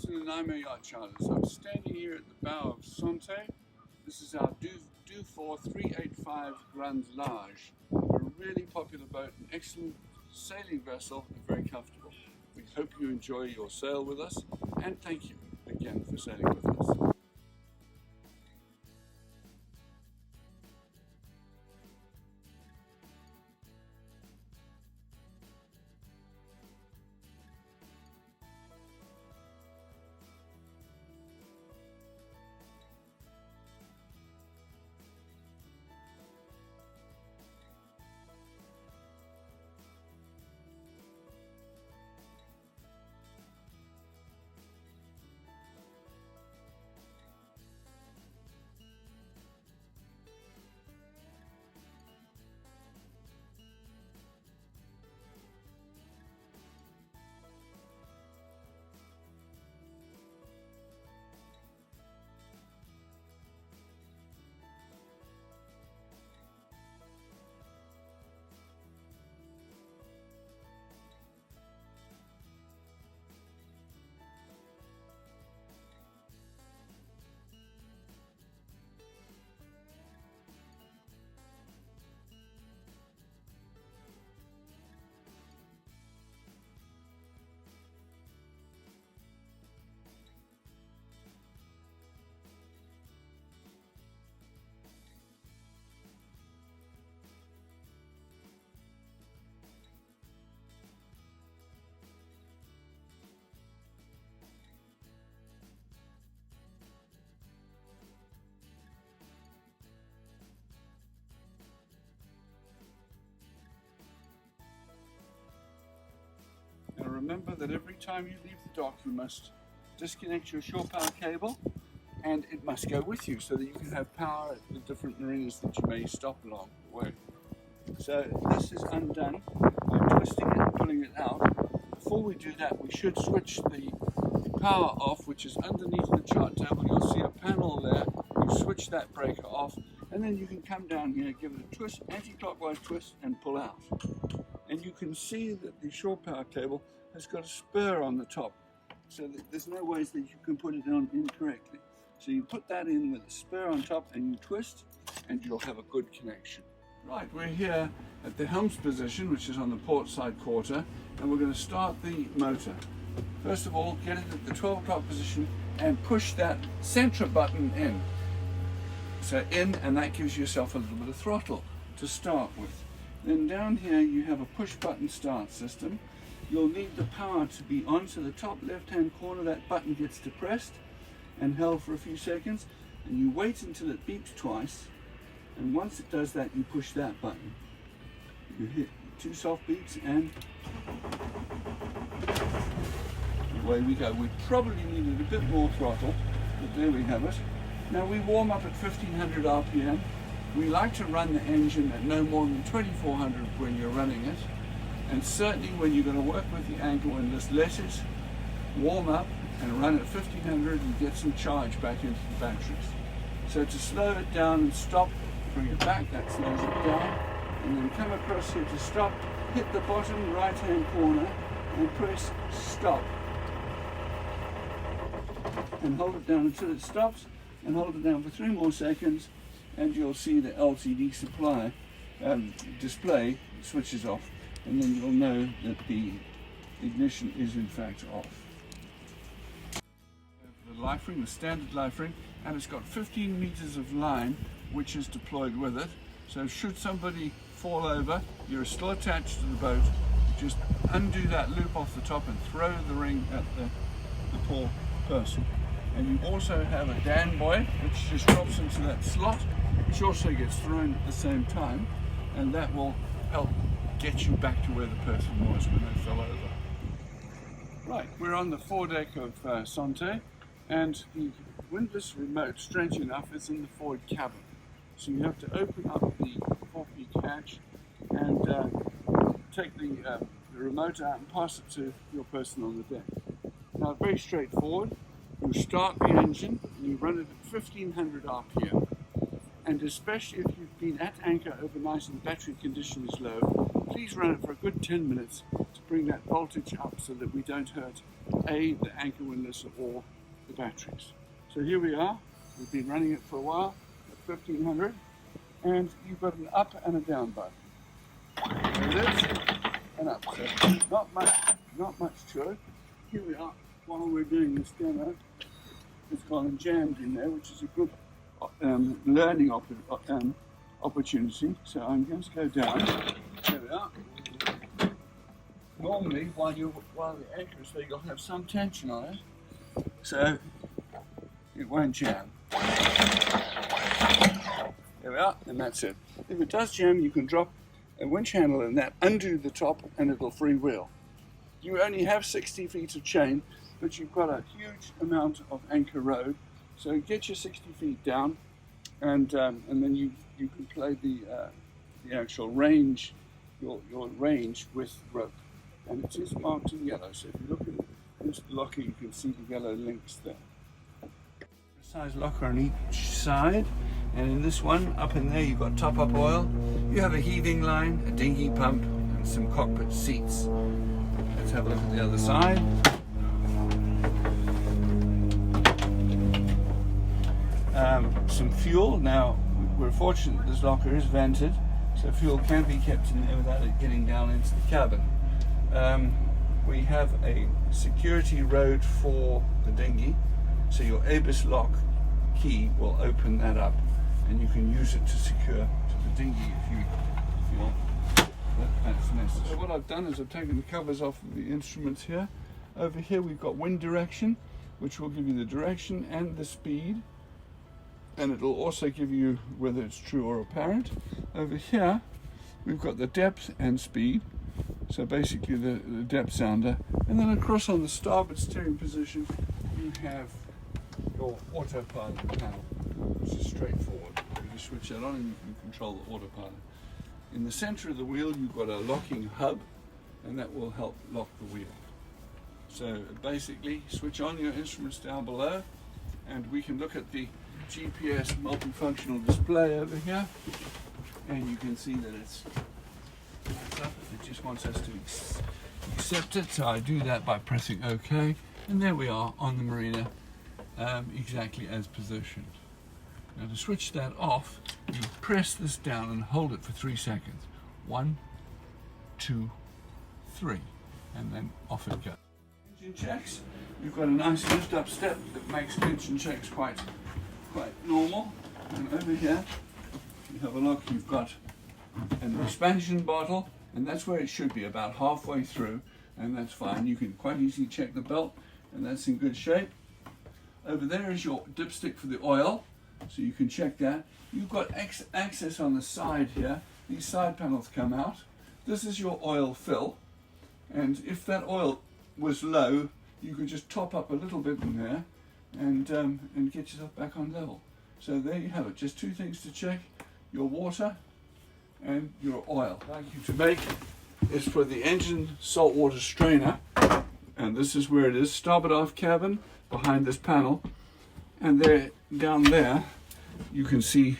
to Nanaimo Yacht Charters. I'm standing here at the bow of Sante. This is our Dufour 385 Grand Large. A really popular boat, an excellent sailing vessel, and very comfortable. We hope you enjoy your sail with us, and thank you again for sailing with us. Now remember that every time you leave the dock you must disconnect your shore power cable, and it must go with you so that you can have power at the different marinas that you may stop along the way. So this is undone by twisting it and pulling it out. Before we do that, we should switch the power off, which is underneath the chart table. You'll see a panel there. You switch that breaker off, and then you can come down here, give it a twist, anti-clockwise twist, and pull out. And you can see that the shore power cable has got a spur on the top, so that there's no ways that you can put it on incorrectly. So you put that in with a spur on top and you twist, and you'll have a good connection. Right, we're here at the helm's position, which is on the port side quarter, and we're going to start the motor. First of all, get it at the 12 o'clock position and push that center button in. So in, and that gives yourself a little bit of throttle to start with. Then down here you have a push button start system. You'll need the power to be on, so the top left hand corner, that button gets depressed and held for a few seconds, and you wait until it beeps twice, and once it does that you push that button. You hit 2 soft beats and away we go. We probably needed a bit more throttle, but there we have it. Now we warm up at 1500 RPM. We like to run the engine at no more than 2400 when you're running it, and certainly when you're going to work with the anchor and just let it warm up and run at 1500 and get some charge back into the batteries. So to slow it down and stop, bring it back, that slows it down, and then come across here to stop, hit the bottom right hand corner and press stop. And hold it down until it stops, and hold it down for 3 more seconds, and you'll see the LCD display switches off, and then you'll know that the ignition is in fact off. The life ring, the standard life ring, and it's got 15 meters of line which is deployed with it, so should somebody fall over, you're still attached to the boat. Just undo that loop off the top and throw the ring at the poor person. And you also have a Dan buoy which just drops into that slot, which also gets thrown at the same time, and that will help get you back to where the person was when they fell over. Right, we're on the foredeck of Sante, and the windlass remote, strange enough, is in the forward cabin. So you have to open up the forepeak hatch and take the remote out and pass it to your person on the deck. Now, very straightforward. You start the engine and you run it at 1500 RPM, and especially if you've been at anchor overnight and the battery condition is low, please run it for a good 10 minutes to bring that voltage up so that we don't hurt the anchor windlass or the batteries. So here we are. We've been running it for a while at 1500, and you've got an up and a down button. There it is, and up. So not much to it. Here we are. While we're doing this demo, it's gone jammed in there, which is a good learning opportunity. So I'm going to go down. There we are. Normally, while the anchor is there, you'll have some tension on it, so it won't jam. There we are, and that's it. If it does jam, you can drop a winch handle in that, undo the top, and it'll freewheel. You only have 60 feet of chain, but you've got a huge amount of anchor road, so get your 60 feet down, and then you can play the actual range, your range with rope. And it is marked in yellow, so if you look into the locker, you can see the yellow links there. A size locker on each side, and in this one, up in there, you've got top-up oil. You have a heaving line, a dinghy pump, and some cockpit seats. Let's have a look at the other side. Some fuel. Now, we're fortunate this locker is vented, so fuel can be kept in there without it getting down into the cabin. We have a security road for the dinghy, so your ABIS lock key will open that up, and you can use it to secure to the dinghy if you feel that's necessary. So what I've done is I've taken the covers off of the instruments here. Over here we've got wind direction, which will give you the direction and the speed, and it'll also give you whether it's true or apparent. Over here we've got the depth and speed, so basically the depth sounder, and then across on the starboard steering position you have your autopilot panel, which is straightforward. You just switch that on and you can control the autopilot. In the center of the wheel you've got a locking hub, and that will help lock the wheel. So basically switch on your instruments down below, and we can look at the GPS multifunctional display over here, and you can see that it's up. It just wants us to accept it, so I do that by pressing OK, and there we are on the marina, exactly as positioned. Now to switch that off, you press this down and hold it for 3 seconds. 1, 2, 3, and then off it goes. Engine checks. You've got a nice lift up step that makes engine checks quite normal. And over here you have a look. You've got an expansion bottle, and that's where it should be, about halfway through, and that's fine. You can quite easily check the belt, and that's in good shape. Over there is your dipstick for the oil, so you can check that. You've got access on the side here. These side panels come out. This is your oil fill, and if that oil was low, you could just top up a little bit in there and get yourself back on level. So there you have it. Just two things to check: your water and your oil. What I'd like you to make is for the engine saltwater strainer, and this is where it is, starboard aft cabin, behind this panel, and there, down there, you can see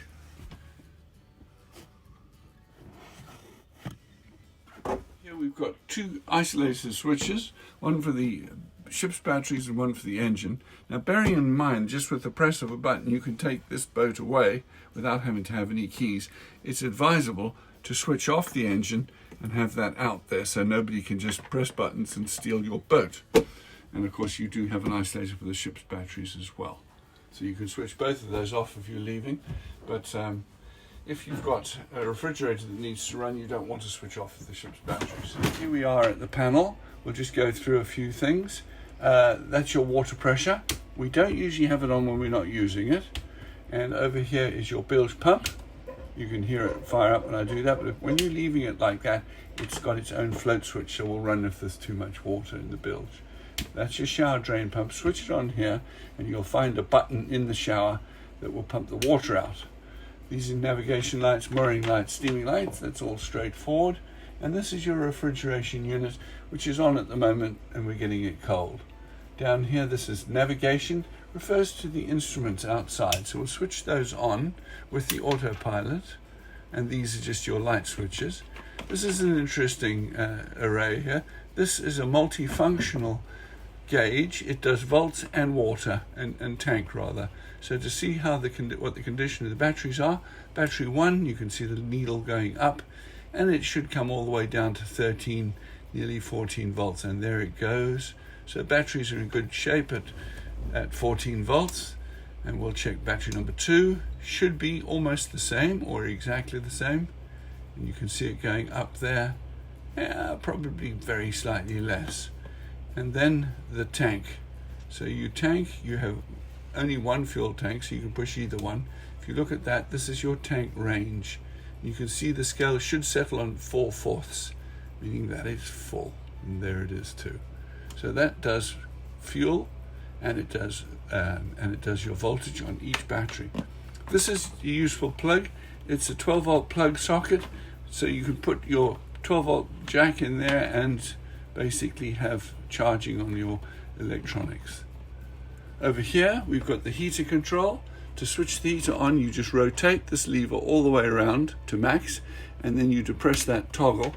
here we've got two isolated switches, one for the ship's batteries and one for the engine. Now bearing in mind, just with the press of a button you can take this boat away without having to have any keys. It's advisable to switch off the engine and have that out there so nobody can just press buttons and steal your boat. And of course you do have an isolator for the ship's batteries as well. So you can switch both of those off if you're leaving, but if you've got a refrigerator that needs to run, you don't want to switch off the ship's batteries. Here we are at the panel. We'll just go through a few things. That's your water pressure. We don't usually have it on when we're not using it. And over here is your bilge pump. You can hear it fire up when I do that, but when you're leaving it like that, it's got its own float switch, so will run if there's too much water in the bilge. That's your shower drain pump. Switch it on here and you'll find a button in the shower that will pump the water out. These are navigation lights, mooring lights, steaming lights. That's all straightforward. And this is your refrigeration unit, which is on at the moment, and we're getting it cold. Down here, this is navigation, refers to the instruments outside. So we'll switch those on with the autopilot, and these are just your light switches. This is an interesting array here. This is a multifunctional gauge. It does volts and water, and tank rather. So to see how what the condition of the batteries are, battery 1, you can see the needle going up, and it should come all the way down to 13, nearly 14 volts, and there it goes. So batteries are in good shape at 14 volts, and we'll check battery number 2. Should be almost the same or exactly the same, and you can see it going up there. Yeah, probably very slightly less. And then the tank. So you have only one fuel tank, so you can push either one. If you look at that, this is your tank range. You can see the scale should settle on 4/4, meaning that it's full, and there it is too. So that does fuel, and it does your voltage on each battery. This is a useful plug. It's a 12-volt plug socket, so you can put your 12-volt jack in there and basically have charging on your electronics. Over here we've got the heater control. To switch the heater on, you just rotate this lever all the way around to max, and then you depress that toggle,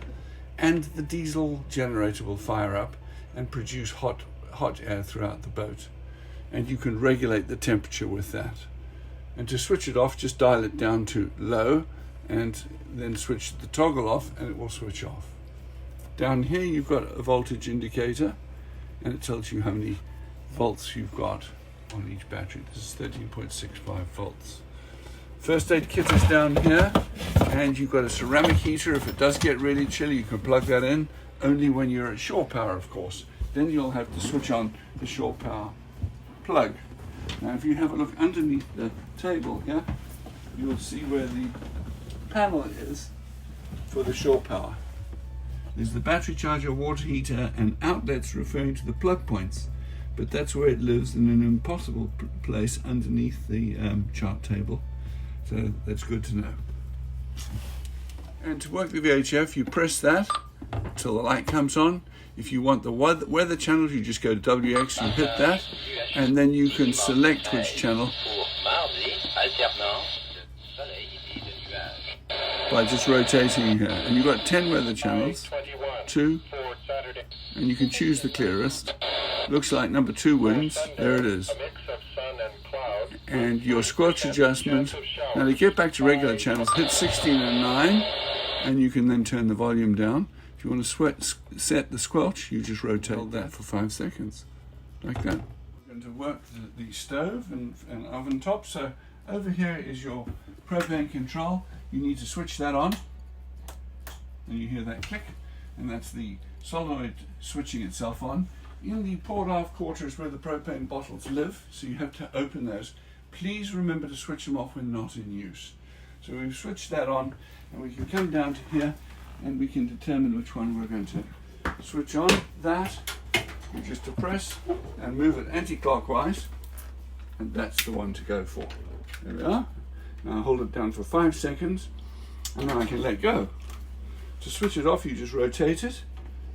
and the diesel generator will fire up and produce hot air throughout the boat, and you can regulate the temperature with that. And to switch it off, just dial it down to low and then switch the toggle off, and it will switch off. Down here you've got a voltage indicator, and it tells you how many volts you've got on each battery. This is 13.65 volts. First aid kit is down here, and you've got a ceramic heater. If it does get really chilly, you can plug that in, only when you're at shore power, of course. Then you'll have to switch on the shore power plug. Now if you have a look underneath the table here, you'll see where the panel is for the shore power. There's the battery charger, water heater, and outlets referring to the plug points, but that's where it lives, in an impossible place underneath the chart table, so that's good to know. And to work the VHF, you press that until the light comes on. If you want the weather channels, you just go to WX, you hit that, and then you can select which channel by just rotating here. And you've got 10 weather channels, 2, and you can choose the clearest. Looks like number 2 wins. There it is. And your squelch adjustment. Now to get back to regular channels, hit 16 and 9, and you can then turn the volume down. If you want to set the squelch, you just rotate that for 5 seconds, like that. We're going to work the stove and oven top. So over here is your propane control. You need to switch that on, and you hear that click, and that's the solenoid switching itself on. In the poured off quarters where the propane bottles live, so you have to open those. Please remember to switch them off when not in use. So we've switched that on, and we can come down to here, and we can determine which one we're going to switch on. That, you just depress and move it anti-clockwise, and that's the one to go for. There we are. Now hold it down for 5 seconds, and then I can let go. To switch it off, you just rotate it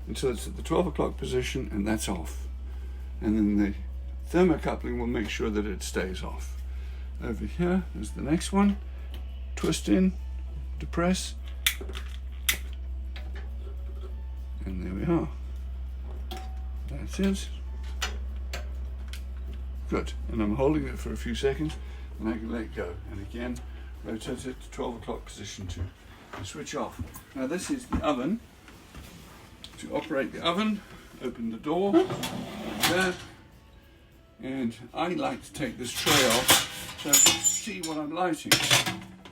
until it's at the 12 o'clock position, and that's off. And then the thermocoupling will make sure that it stays off. Over here is the next one. Twist in, depress, and there we are. That's it. Good. And I'm holding it for a few seconds, and I can let go. And again, rotate it to 12 o'clock position 2. And switch off. Now this is the oven. To operate the oven, open the door, like that. And I like to take this tray off so I can see what I'm lighting.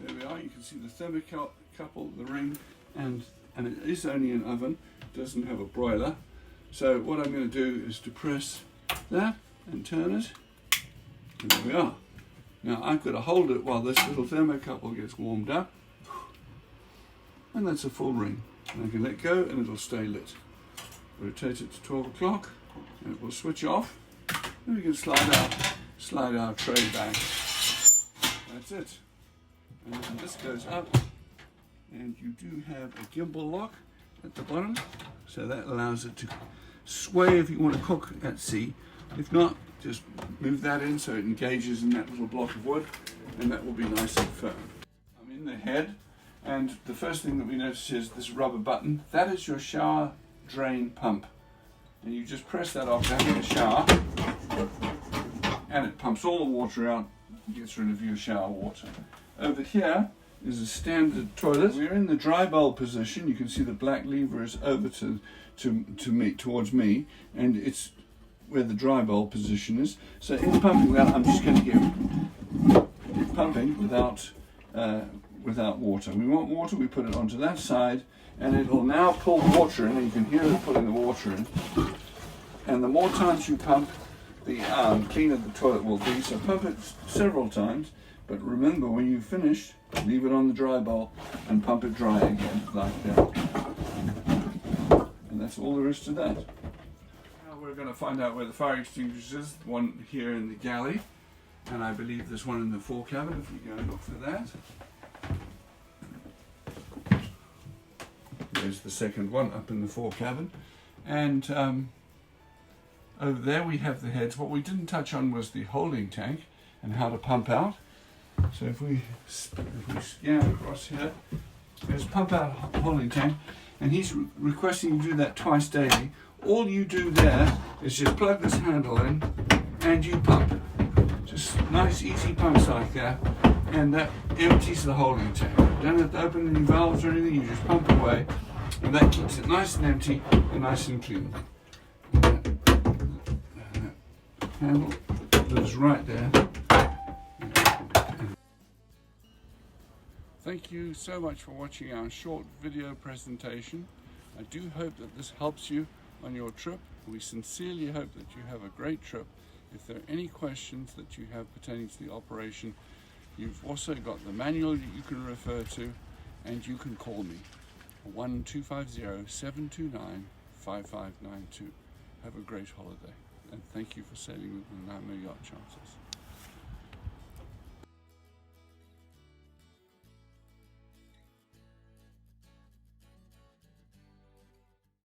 There we are. You can see the thermocouple, the ring, and it is only an oven. It doesn't have a broiler. So what I'm going to do is depress that and turn it. And there we are. Now I've got to hold it while this little thermocouple gets warmed up. And that's a full ring. And I can let go, and it'll stay lit. Rotate it to 12 o'clock, and it will switch off. And we can slide our tray back. That's it. And then this goes up, and you do have a gimbal lock at the bottom, so that allows it to sway if you want to cook at sea. If not, just move that in so it engages in that little block of wood, and that will be nice and firm. I'm in the head. And the first thing that we notice is this rubber button. That is your shower drain pump. and you just press that after having a shower, and it pumps all the water out, gets rid of your shower water. Over here is a standard toilet. We're in the dry bowl position. You can see the black lever is over to me, towards me, and it's where the dry bowl position is. So in pumping that, I'm just going to give pumping without water. We want water, we put it onto that side, and it will now pull water in, and you can hear it pulling the water in. And the more times you pump, the cleaner the toilet will be. So pump it several times, but remember, when you finish, leave it on the dry bowl and pump it dry again, like that. And that's all there is to that. Now we're going to find out where the fire extinguisher is, the one here in the galley, and I believe there's one in the fore cabin, if we go and look for that. There's the second one up in the fore cabin, and over there we have the heads. What we didn't touch on was the holding tank and how to pump out. So if we scan across here, there's pump out holding tank, and he's requesting you do that twice daily. All you do there is just plug this handle in and you pump. Just nice easy pumps like that, and that empties the holding tank. You don't have to open any valves or anything, you just pump away, and that keeps it nice and empty and nice and clean. Handle goes right there. Thank you so much for watching our short video presentation. I do hope that this helps you on your trip. We sincerely hope that you have a great trip. If there are any questions that you have pertaining to the operation, you've also got the manual that you can refer to, and you can call me, 1-250-729-5592. Have a great holiday, and thank you for sailing with the Nanaimo Yacht Charters.